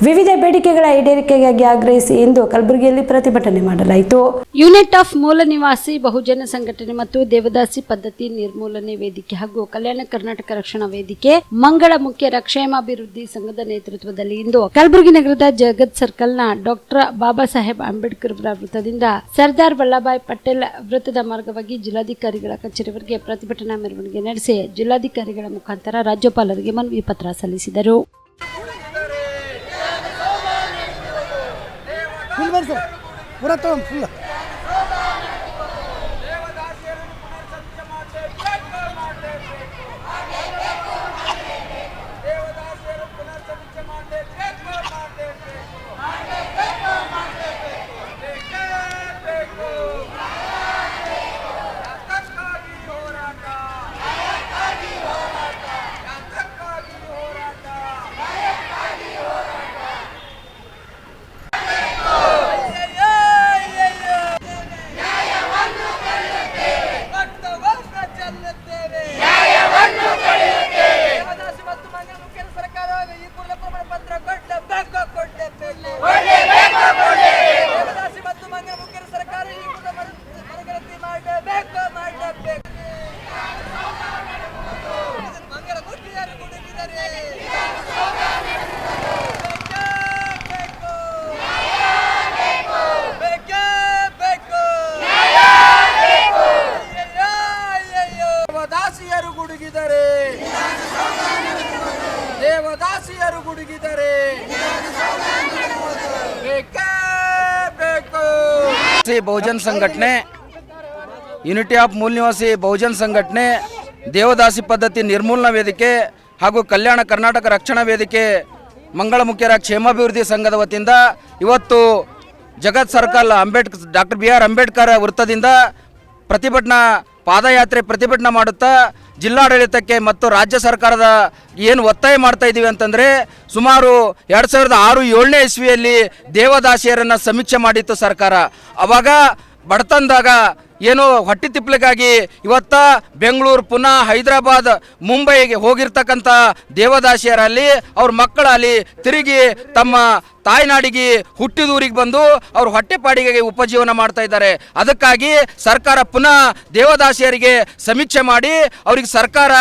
ವಿವಿಧ ಬೇಡಿಕೆಗಳ ಈಡೇರಿಕೆಗಾಗಿ ಆಗ್ರಹಿಸಿ ಇಂದು ಕಲಬುರಗಿಯಲ್ಲಿ ಪ್ರತಿಭಟನೆ ಮಾಡಲಾಯಿತು. ಯೂನಿಟ್ ಆಫ್ ಮೂಲ ನಿವಾಸಿ ಬಹುಜನ ಸಂಘಟನೆ ಮತ್ತು ದೇವದಾಸಿ ಪದ್ಧತಿ ನಿರ್ಮೂಲನೆ ವೇದಿಕೆ ಹಾಗೂ ಕಲ್ಯಾಣ ಕರ್ನಾಟಕ ರಕ್ಷಣಾ ವೇದಿಕೆ ಮಂಗಳ ಮುಖ್ಯರ ಕ್ಷೇಮಾಭಿವೃದ್ಧಿ ಸಂಘದ ನೇತೃತ್ವದಲ್ಲಿ ಇಂದು ಕಲಬುರಗಿ ನಗರದ ಜಗತ್ ಸರ್ಕಲ್ನ ಡಾಕ್ಟರ್ ಬಾಬಾ ಸಾಹೇಬ್ ಅಂಬೇಡ್ಕರ್ ವೃತ್ತದಿಂದ ಸರ್ದಾರ್ ವಲ್ಲಭಾಯ್ ಪಟೇಲ್ ವೃತ್ತದ ಮಾರ್ಗವಾಗಿ ಜಿಲ್ಲಾಧಿಕಾರಿಗಳ ಕಚೇರಿವರೆಗೆ ಪ್ರತಿಭಟನಾ ಮೆರವಣಿಗೆ ನಡೆಸಿ ಜಿಲ್ಲಾಧಿಕಾರಿಗಳ ಮುಖಾಂತರ ರಾಜ್ಯಪಾಲರಿಗೆ ಮನವಿ ಪತ್ರ ಸಲ್ಲಿಸಿದರು. ದೇವದಾಸಿಯರು ಗುಡುಗಿದರೆ ಬಹುಜನ್ ಸಂಘಟನೆ, ಯೂನಿಟಿ ಆಫ್ ಮೂಲ ನಿವಾಸಿ ಬಹುಜನ್ ಸಂಘಟನೆ, ದೇವದಾಸಿ ಪದ್ಧತಿ ನಿರ್ಮೂಲನಾ ವೇದಿಕೆ ಹಾಗೂ ಕಲ್ಯಾಣ ಕರ್ನಾಟಕ ರಕ್ಷಣಾ ವೇದಿಕೆ ಮಂಗಳ ಮುಖ್ಯರ ಕ್ಷೇಮಾಭಿವೃದ್ಧಿ ಸಂಘದ ವತಿಯಿಂದ ಇವತ್ತು ಜಗತ್ ಸರ್ಕಲ್ ಡಾಕ್ಟರ್ BR ಅಂಬೇಡ್ಕರ್ ವೃತ್ತದಿಂದ ಪ್ರತಿಭಟನಾ ಪಾದಯಾತ್ರೆ ಪ್ರತಿಭಟನೆ ಮಾಡುತ್ತಾ ಜಿಲ್ಲಾಡಳಿತಕ್ಕೆ ಮತ್ತು ರಾಜ್ಯ ಸರ್ಕಾರದ ಏನು ಒತ್ತಾಯ ಮಾಡ್ತಾ ಇದ್ದೀವಿ ಅಂತಂದರೆ, ಸುಮಾರು 2006-7ನೇ ಇಸ್ವಿಯಲ್ಲಿ ದೇವದಾಸಿಯರನ್ನು ಸಮೀಕ್ಷೆ ಮಾಡಿತ್ತು ಸರ್ಕಾರ. ಆವಾಗ ಬಡತನದಾಗ ಏನು ಹೊಟ್ಟೆ ತಿಪ್ಪಲಿಗಾಗಿ ಇವತ್ತ ಬೆಂಗಳೂರು, ಪುನಾ, ಹೈದರಾಬಾದ್, ಮುಂಬೈಗೆ ಹೋಗಿರ್ತಕ್ಕಂಥ ದೇವದಾಸಿಯರಲ್ಲಿ ಅವ್ರ ಮಕ್ಕಳಲ್ಲಿ ತಿರುಗಿ ತಮ್ಮ ತಾಯ್ನಾಡಿಗೆ ಹುಟ್ಟಿದೂರಿಗೆ ಬಂದು ಅವ್ರ ಹೊಟ್ಟೆಪಾಡಿಗೆ ಉಪಜೀವನ ಮಾಡ್ತಾ ಇದ್ದಾರೆ. ಅದಕ್ಕಾಗಿ ಸರ್ಕಾರ ಪುನಃ ದೇವದಾಸಿಯರಿಗೆ ಸಮೀಕ್ಷೆ ಮಾಡಿ ಅವ್ರಿಗೆ ಸರ್ಕಾರ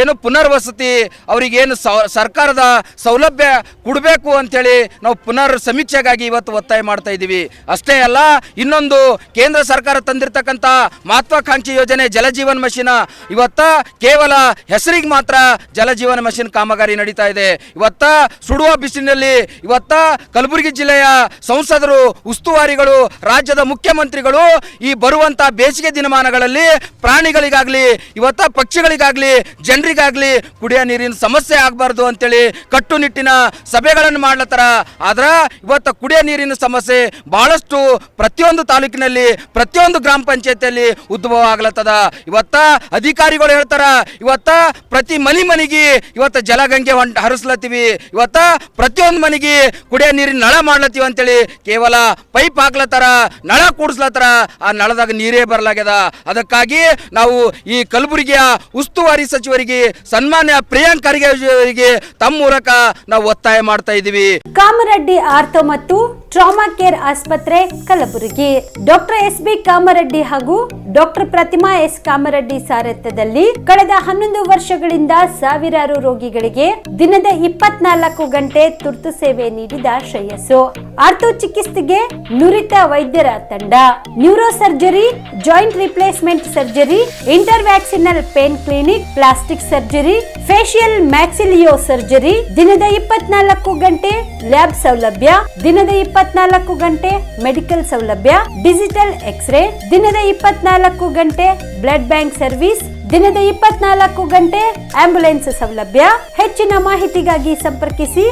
ಏನು ಪುನರ್ವಸತಿ ಅವ್ರಿಗೇನು ಸರ್ಕಾರದ ಸೌಲಭ್ಯ ಕೊಡಬೇಕು ಅಂಥೇಳಿ ನಾವು ಪುನರ್ ಸಮೀಕ್ಷೆಗಾಗಿ ಇವತ್ತು ಒತ್ತಾಯ ಮಾಡ್ತಾ ಇದ್ದೀವಿ. ಅಷ್ಟೇ ಅಲ್ಲ, ಇನ್ನೊಂದು ಕೇಂದ್ರ ಸರ್ಕಾರ ತಂದಿರತಕ್ಕಂಥ ಮಹತ್ವಾಕಾಂಕ್ಷಿ ಯೋಜನೆ ಜಲಜೀವನ್ ಮಿಷನ್ ಇವತ್ತ ಕೇವಲ ಹೆಸರಿಗೆ ಮಾತ್ರ ಜಲಜೀವನ ಮಿಷನ್ ಕಾಮಗಾರಿ ನಡೀತಾ ಇದೆ. ಇವತ್ತ ಸುಡುವ ಬಿಸಿಲಿನಲ್ಲಿ ಇವತ್ತ ಕಲಬುರಗಿ ಜಿಲ್ಲೆಯ ಸಂಸದರು, ಉಸ್ತುವಾರಿಗಳು, ರಾಜ್ಯದ ಮುಖ್ಯಮಂತ್ರಿಗಳು ಈ ಬರುವಂಥ ಬೇಸಿಗೆ ದಿನಮಾನಗಳಲ್ಲಿ ಪ್ರಾಣಿಗಳಿಗಾಗಲಿ ಇವತ್ತ ಪಕ್ಷಿಗಳಿಗಾಗಲಿ ಜನರಿಗಾಗಲಿ ಕುಡಿಯೋ ನೀರಿನ ಸಮಸ್ಯೆ ಆಗಬಾರ್ದು ಅಂತೇಳಿ ಕಟ್ಟುನಿಟ್ಟಿನ ಸಭೆಗಳನ್ನು ಮಾಡ್ಲತ್ತಾರ. ಆದ್ರೆ ಇವತ್ತು ಕುಡಿಯೋ ನೀರಿನ ಸಮಸ್ಯೆ ಭಾಳಷ್ಟು ಪ್ರತಿಯೊಂದು ತಾಲೂಕಿನಲ್ಲಿ ಪ್ರತಿಯೊಂದು ಗ್ರಾಮ ಪಂಚಾಯತಿಯಲ್ಲಿ ಉದ್ಭವ ಆಗ್ಲತ್ತದ. ಇವತ್ತ ಅಧಿಕಾರಿಗಳು ಹೇಳ್ತಾರ, ಇವತ್ತ ಪ್ರತಿ ಮನೆಗೆ ಇವತ್ತು ಜಲಗಂಗೆ ಹರಿಸ್ಲತ್ತೀವಿ, ಇವತ್ತ ಪ್ರತಿಯೊಂದು ಮನೆಗೆ ಕುಡಿಯೋ ನೀರಿನ ನಳ ಮಾಡ್ಲತ್ತೀವಿ ಅಂತೇಳಿ ಕೇವಲ ಪೈಪ್ ಹಾಕ್ಲತ್ತಾರ, ನಳ ಕೂಡಿಸ್ಲತ್ತಾರ. ಆ ನಳದಾಗ ನೀರೇ ಬರಲಾಗ್ಯದ. ಅದಕ್ಕಾಗಿ ನಾವು ಈ ಕಲಬುರಗಿಯ ಉಸ್ತುವಾರಿ ಸಚಿವರಿಗೆ ಸನ್ಮಾನ್ಯ ಪ್ರಿಯಾಂಕ್ ಖರ್ಗೆ ಅವರಿಗೆ ತಮ್ಮ ಮೂಲಕ ನಾವು ಒತ್ತಾಯ ಮಾಡ್ತಾ ಇದ್ದೀವಿ. ಕಾಮರೆಡ್ಡಿ ಆರ್ಥೋ ಮತ್ತು ಟ್ರಾಮಾ ಕೇರ್ ಆಸ್ಪತ್ರೆ ಕಲಬುರಗಿ ಡಾಕ್ಟರ್ SB ಕಾಮರೆಡ್ಡಿ ಹಾಗೂ ಡಾಕ್ಟರ್ ಪ್ರತಿಮಾ S ಕಾಮರೆಡ್ಡಿ ಸಾರಥ್ಯದಲ್ಲಿ ಕಳೆದ 11 ವರ್ಷಗಳಿಂದ ಸಾವಿರಾರು ರೋಗಿಗಳಿಗೆ ದಿನದ 24 ಗಂಟೆ ತುರ್ತು ಸೇವೆ ನೀಡಿದ ಶ್ರೇಯಸ್ಸು. ಆರ್ಥೋ ಚಿಕಿತ್ಸೆಗೆ ನುರಿತ ವೈದ್ಯರ ತಂಡ, neuro surgery, joint replacement surgery, interventional pain clinic, plastic surgery, facial maxillo surgery, ದಿನದ 24 ಗಂಟೆ ಲ್ಯಾಬ್ ಸೌಲಭ್ಯ, ದಿನದ 24 ಗಂಟೆ ಮೆಡಿಕಲ್ ಸೌಲಭ್ಯ, ಡಿಜಿಟಲ್ ಎಕ್ಸ್ರೇ, ದಿನದ 24 ಗಂಟೆ ಬ್ಲಡ್ ಬ್ಯಾಂಕ್ ಸರ್ವಿಸ್, ದಿನದ 24 ಗಂಟೆ ಆಂಬ್ಯುಲೆನ್ಸ್ ಸೌಲಭ್ಯ. ಹೆಚ್ಚಿನ ಮಾಹಿತಿಗಾಗಿ ಸಂಪರ್ಕಿಸಿ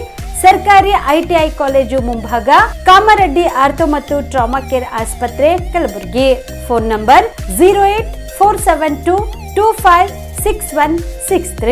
ಸರ್ಕಾರಿ ITI ಕಾಲೇಜು ಮುಂಭಾಗ, ಕಾಮರೆಡ್ಡಿ ಆರ್ಥೋ ಮತ್ತು ಟ್ರಾಮಾ ಕೇರ್ ಆಸ್ಪತ್ರೆ ಕಲಬುರಗಿ. Phone number 084722566163.